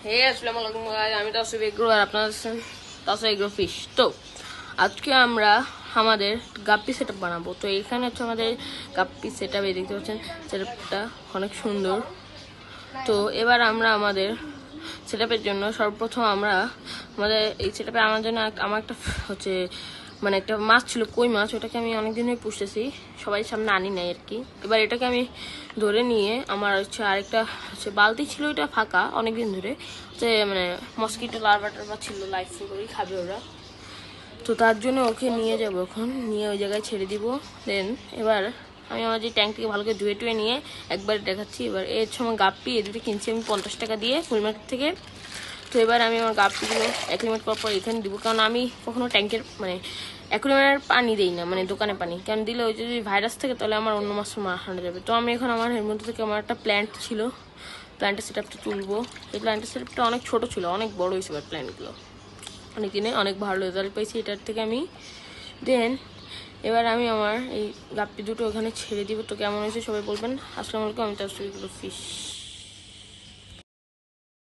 হে আসসালামু আলাইকুম গাইস, আমি তাসফ এগ্রো আর আপনারা আছেন তাসফ এগ্রো ফিশ। তো আজকে আমরা আমাদের গাপ্পি সেটআপ বানাবো। তো এখানে হচ্ছে আমাদের গাপ্পি সেটআপ, এই দেখতে পাচ্ছেন সেটআপটা অনেক সুন্দর। তো এবার আমরা আমাদের সেটআপের জন্য সর্বপ্রথম আমরা আমাদের এই সেটআপে আমার জন্য আমার একটা হচ্ছে মানে একটা মাছ ছিল, কই মাছ, ওটাকে আমি অনেকদিন ধরে পুষতেছি, সবাই সামনে আনি নাই আর কি। এবার এটাকে আমি ধরে নিয়ে আমার হচ্ছে আরেকটা হচ্ছে বালতি ছিল, এটা ফাঁকা অনেকদিন ধরে, যে মানে মসকিটো লার্ভা টার্ভা ছিল, লাইফ ফুড ওই খাবে ওরা। তো তার জন্য ওকে নিয়ে যাবো, এখন নিয়ে ওই জায়গায় ছেড়ে দিব। দেন এবার আমি আমার যে ট্যাঙ্কটিকে ভালো করে ধুয়ে টুয়ে নিয়ে একবার দেখাচ্ছি। এবার এর সময় গাপ্পি এই দুটো কিনছি আমি 50 টাকা দিয়ে ফুল মার্কেট থেকে। তো এবার আমি আমার গাপ্পিগুলো অ্যাকুইমেট করার পর এখানে দিব, কারণ আমি কখনো ট্যাঙ্কের মানে অ্যাকুইমেটের পানি দিই না, মানে দোকানে পানি, কারণ দিলে ওই যদি ভাইরাস থাকে তাহলে আমার অন্য মাছ মারা যাবে। তো আমি এখন আমার এর মধ্যে থেকে আমার একটা প্ল্যান্ট ছিল, প্ল্যান্টের সেটআপটা তুলবো। এই প্ল্যান্টের সেটআপটা অনেক ছোট ছিল, অনেক বড় হয়েছে এবার প্ল্যান্টগুলো, অনেক দিনে অনেক ভালো রেজাল্ট পেয়েছি এটার থেকে আমি। দেন এবার আমি আমার এই গাপ্পি দুটো ওখানে ছেড়ে দিব। তো কেমন হয়েছে সবাই বলবেন। আসসালামু আলাইকুম, আমি তাসফ এগ্রো ফিশ।